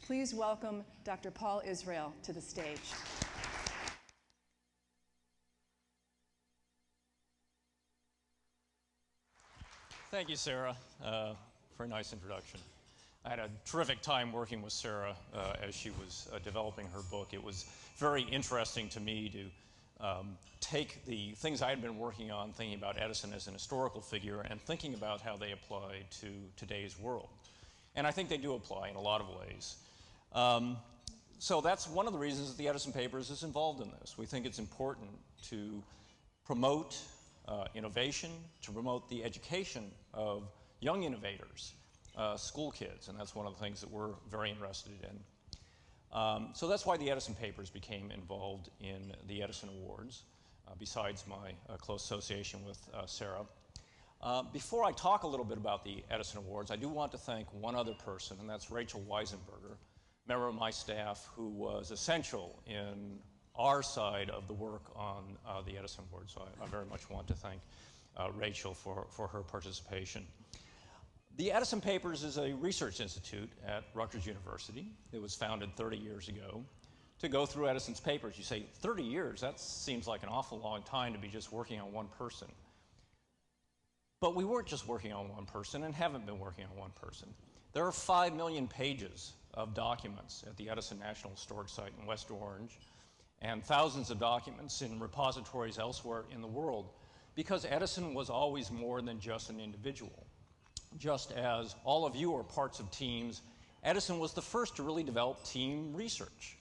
Please welcome Dr. Paul Israel to the stage. Thank you, Sarah, for a nice introduction. I had a terrific time working with Sarah as she was developing her book. It was very interesting to me to take the things I had been working on, thinking about Edison as an historical figure, and thinking about how they apply to today's world. And I think they do apply in a lot of ways. So that's one of the reasons that the Edison Papers is involved in this. We think it's important to promote innovation, to promote the education of young innovators, school kids, and that's one of the things that we're very interested in. So that's why the Edison Papers became involved in the Edison Awards, besides my close association with Sarah. Before I talk a little bit about the Edison Awards, I do want to thank one other person, and that's Rachel Weisenberger, member of my staff who was essential in our side of the work on the Edison Awards. So I very much want to thank Rachel for her participation. The Edison Papers is a research institute at Rutgers University. It was founded 30 years ago to go through Edison's papers. You say, 30 years? That seems like an awful long time to be just working on one person. But we weren't just working on one person and haven't been working on one person. There are 5 million pages of documents at the Edison National Historic Site in West Orange and thousands of documents in repositories elsewhere in the world, because Edison was always more than just an individual. Just as all of you are parts of teams, Edison was the first to really develop team research.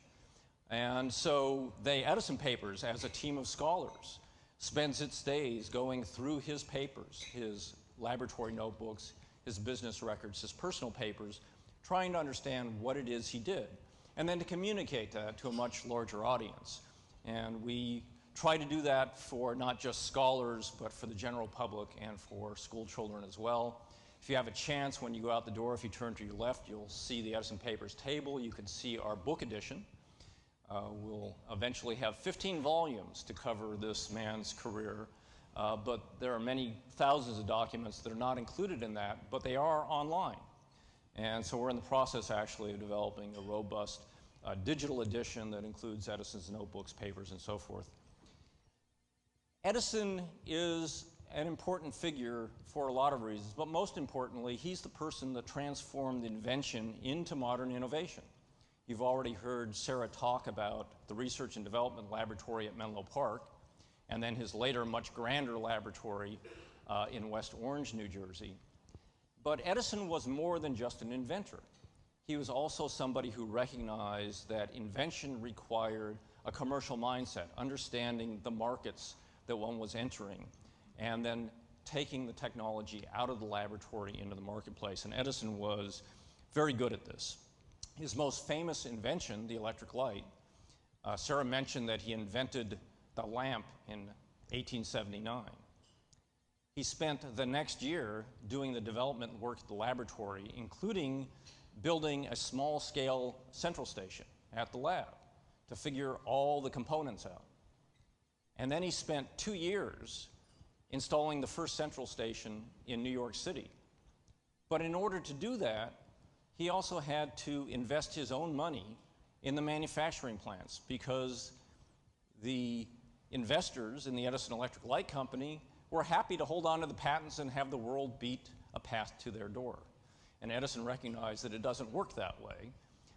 And so the Edison Papers, as a team of scholars, spends its days going through his papers, his laboratory notebooks, his business records, his personal papers, trying to understand what it is he did, and then to communicate that to a much larger audience. And we try to do that for not just scholars, but for the general public and for school children as well. If you have a chance, when you go out the door, if you turn to your left, you'll see the Edison Papers table. You can see our book edition. We'll eventually have 15 volumes to cover this man's career, but there are many thousands of documents that are not included in that, but they are online. And so we're in the process, actually, of developing a robust digital edition that includes Edison's notebooks, papers, and so forth. Edison is an important figure for a lot of reasons, but most importantly, he's the person that transformed invention into modern innovation. You've already heard Sarah talk about the Research and Development Laboratory at Menlo Park, and then his later, much grander laboratory in West Orange, New Jersey. But Edison was more than just an inventor. He was also somebody who recognized that invention required a commercial mindset, understanding the markets that one was entering, and then taking the technology out of the laboratory into the marketplace. And Edison was very good at this. His most famous invention, the electric light, Sarah mentioned that he invented the lamp in 1879. He spent the next year doing the development work at the laboratory, including building a small-scale central station at the lab to figure all the components out. And then he spent 2 years installing the first central station in New York City. But in order to do that, he also had to invest his own money in the manufacturing plants, because the investors in the Edison Electric Light Company were happy to hold on to the patents and have the world beat a path to their door. And Edison recognized that it doesn't work that way.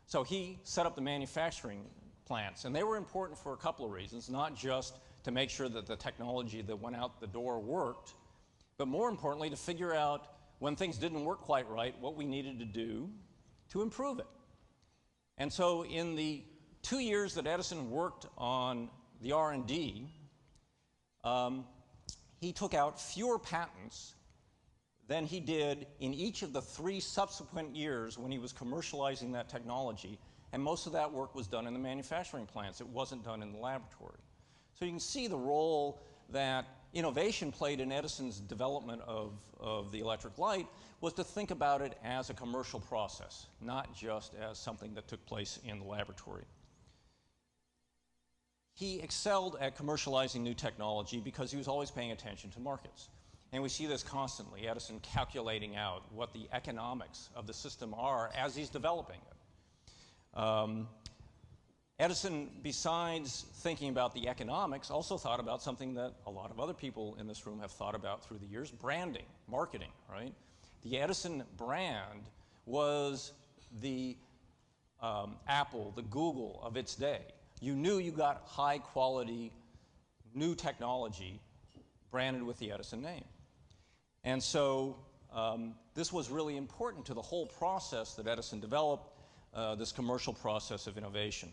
So he set up the manufacturing plants, and they were important for a couple of reasons, not just to make sure that the technology that went out the door worked, but more importantly, to figure out when things didn't work quite right, what we needed to do to improve it. And so in the 2 years that Edison worked on the R&D, he took out fewer patents than he did in each of the 3 subsequent years when he was commercializing that technology, and most of that work was done in the manufacturing plants. It wasn't done in the laboratory. So you can see the role that innovation played in Edison's development of the electric light was to think about it as a commercial process, not just as something that took place in the laboratory. He excelled at commercializing new technology because he was always paying attention to markets. And we see this constantly, Edison calculating out what the economics of the system are as he's developing it. Edison, besides thinking about the economics, also thought about something that a lot of other people in this room have thought about through the years: branding, marketing, right? The Edison brand was the Apple, the Google of its day. You knew you got high quality, new technology branded with the Edison name. And so this was really important to the whole process that Edison developed, this commercial process of innovation.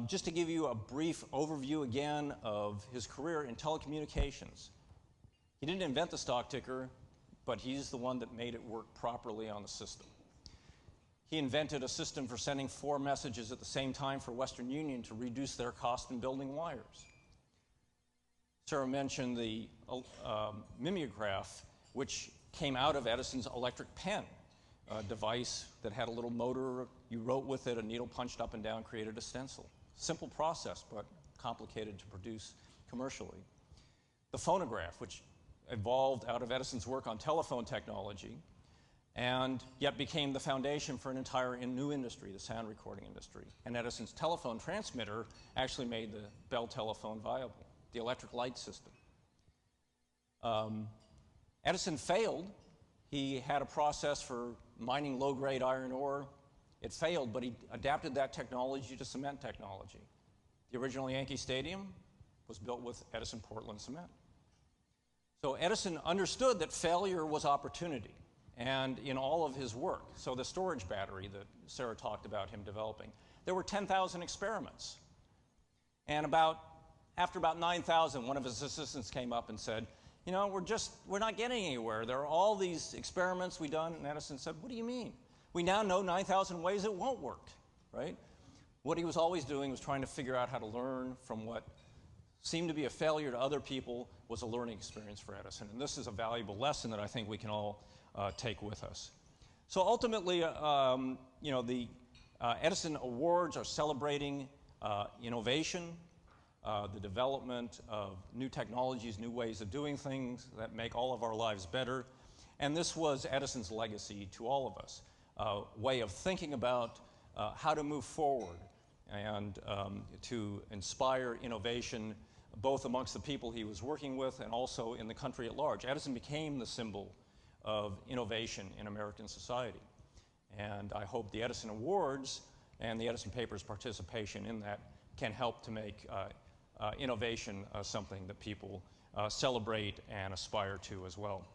Just to give you a brief overview again of his career in telecommunications. He didn't invent the stock ticker, but he's the one that made it work properly on the system. He invented a system for sending 4 messages at the same time for Western Union to reduce their cost in building wires. Sarah mentioned the mimeograph, which came out of Edison's electric pen, a device that had a little motor. You wrote with it, a needle punched up and down, created a stencil. Simple process, but complicated to produce commercially. The phonograph, which evolved out of Edison's work on telephone technology, and yet became the foundation for an entire new industry, the sound recording industry. And Edison's telephone transmitter actually made the Bell telephone viable, the electric light system. Edison failed. He had a process for mining low-grade iron ore. It failed, but he adapted that technology to cement technology. The original Yankee Stadium was built with Edison Portland cement. So Edison understood that failure was opportunity, and in all of his work, so the storage battery that Sarah talked about him developing, there were 10,000 experiments. And after about 9,000, one of his assistants came up and said, you know, we're not getting anywhere. There are all these experiments we've done. And Edison said, what do you mean? We now know 9,000 ways it won't work, right? What he was always doing was trying to figure out how to learn from what seemed to be a failure to other people was a learning experience for Edison. And this is a valuable lesson that I think we can all take with us. So ultimately, you know, the Edison Awards are celebrating innovation, the development of new technologies, new ways of doing things that make all of our lives better. And this was Edison's legacy to all of us, a way of thinking about how to move forward and to inspire innovation, both amongst the people he was working with and also in the country at large. Edison became the symbol of innovation in American society. And I hope the Edison Awards and the Edison Papers participation in that can help to make innovation something that people celebrate and aspire to as well.